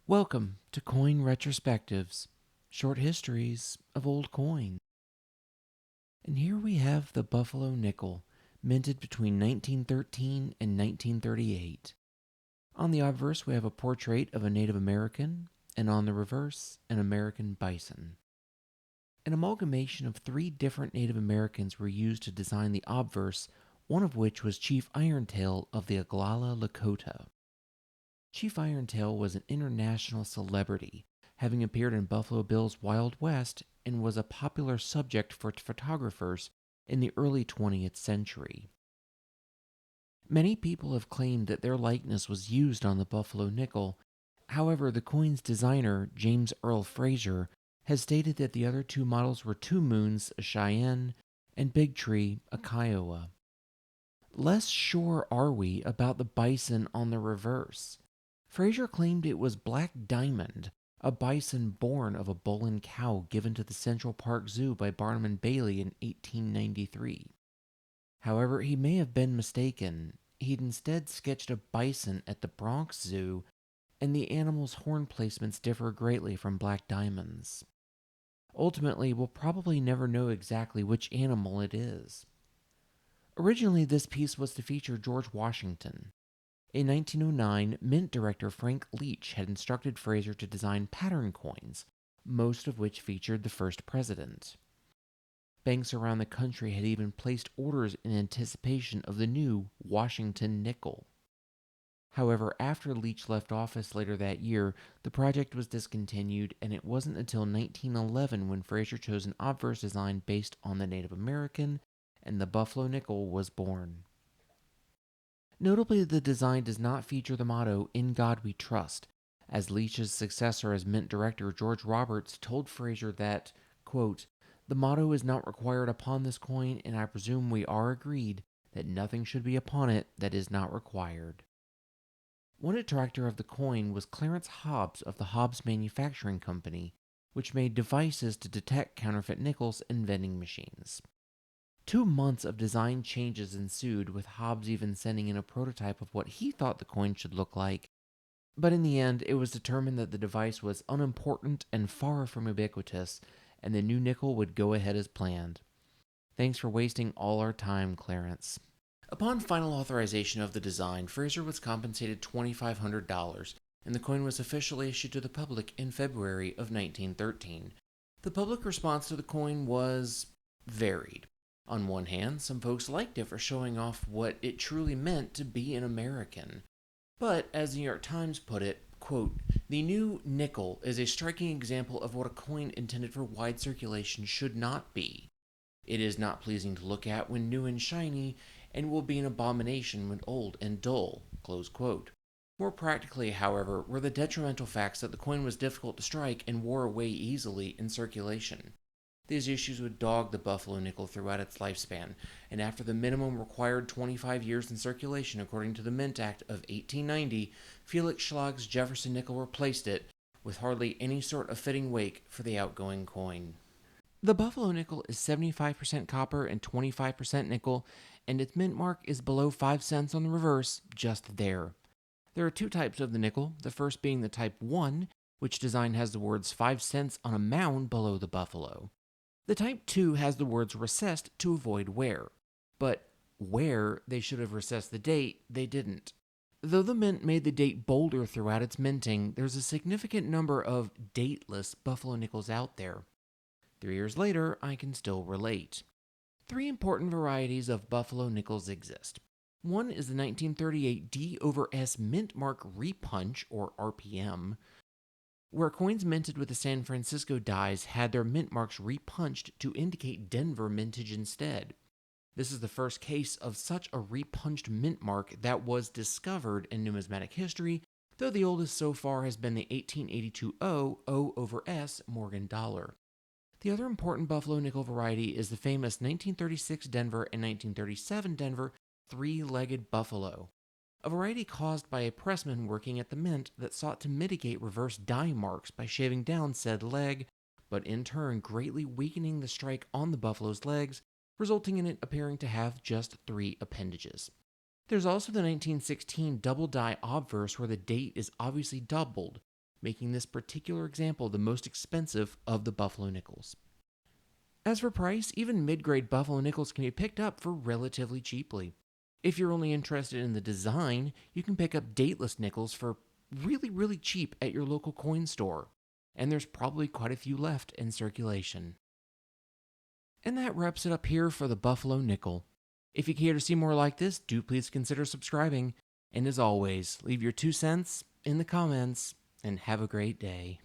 Welcome to Coin Retrospectives, short histories of old coins. And here we have the Buffalo nickel, minted between 1913 and 1938. On the obverse, we have a portrait of a Native American, and on the reverse, an American bison. An amalgamation of three different Native Americans were used to design the obverse, one of which was Chief Irontail of the Oglala Lakota. Chief Irontail was an international celebrity, having appeared in Buffalo Bill's Wild West and was a popular subject for photographers in the early 20th century. Many people have claimed that their likeness was used on the Buffalo nickel. However, the coin's designer, James Earl Fraser, has stated that the other two models were Two Moons, a Cheyenne, and Big Tree, a Kiowa. Less sure are we about the bison on the reverse. Fraser claimed it was Black Diamond, a bison born of a bull and cow given to the Central Park Zoo by Barnum and Bailey in 1893. However, he may have been mistaken. He'd instead sketched a bison at the Bronx Zoo, and the animal's horn placements differ greatly from Black Diamond's. Ultimately, we'll probably never know exactly which animal it is. Originally, this piece was to feature George Washington. In 1909, Mint director Frank Leach had instructed Fraser to design pattern coins, most of which featured the first president. Banks around the country had even placed orders in anticipation of the new Washington nickel. However, after Leach left office later that year, the project was discontinued, and it wasn't until 1911 when Fraser chose an obverse design based on the Native American, and the Buffalo nickel was born. Notably, the design does not feature the motto, "In God We Trust," as Leach's successor as Mint director George Roberts told Fraser that, quote, "The motto is not required upon this coin, and I presume we are agreed that nothing should be upon it that is not required." One detractor of the coin was Clarence Hobbs of the Hobbs Manufacturing Company, which made devices to detect counterfeit nickels in vending machines. 2 months of design changes ensued, with Hobbs even sending in a prototype of what he thought the coin should look like. But in the end, it was determined that the device was unimportant and far from ubiquitous, and the new nickel would go ahead as planned. Thanks for wasting all our time, Clarence. Upon final authorization of the design, Fraser was compensated $2,500, and the coin was officially issued to the public in February of 1913. The public response to the coin was varied. On one hand, some folks liked it for showing off what it truly meant to be an American. But, as the New York Times put it, quote, "The new nickel is a striking example of what a coin intended for wide circulation should not be. It is not pleasing to look at when new and shiny, and will be an abomination when old and dull." Close quote. More practically, however, were the detrimental facts that the coin was difficult to strike and wore away easily in circulation. These issues would dog the Buffalo nickel throughout its lifespan, and after the minimum required 25 years in circulation according to the Mint Act of 1890, Felix Schlag's Jefferson nickel replaced it, with hardly any sort of fitting wake for the outgoing coin. The Buffalo nickel is 75% copper and 25% nickel, and its mint mark is below 5 cents on the reverse, just there. There are two types of the nickel, the first being the Type 1, which design has the words 5 cents on a mound below the buffalo. The Type 2 has the words recessed to avoid wear. But where they should have recessed the date, they didn't. Though the mint made the date bolder throughout its minting, there's a significant number of dateless Buffalo nickels out there. 3 years later, I can still relate. Three important varieties of Buffalo nickels exist. One is the 1938 D/S mint mark repunch, or RPM, where coins minted with the San Francisco dies had their mint marks repunched to indicate Denver mintage instead. This is the first case of such a repunched mint mark that was discovered in numismatic history, though the oldest so far has been the 1882 O/S Morgan dollar. The other important Buffalo nickel variety is the famous 1936 Denver and 1937 Denver three-legged buffalo, a variety caused by a pressman working at the mint that sought to mitigate reverse die marks by shaving down said leg, but in turn greatly weakening the strike on the buffalo's legs, resulting in it appearing to have just 3 appendages. There's also the 1916 double die obverse where the date is obviously doubled, making this particular example the most expensive of the buffalo nickels. As for price, even mid-grade buffalo nickels can be picked up for relatively cheaply. If you're only interested in the design, you can pick up dateless nickels for really cheap at your local coin store, and there's probably quite a few left in circulation. And that wraps it up here for the buffalo nickel. If you care to see more like this, do please consider subscribing, and as always, leave your 2 cents in the comments, and have a great day.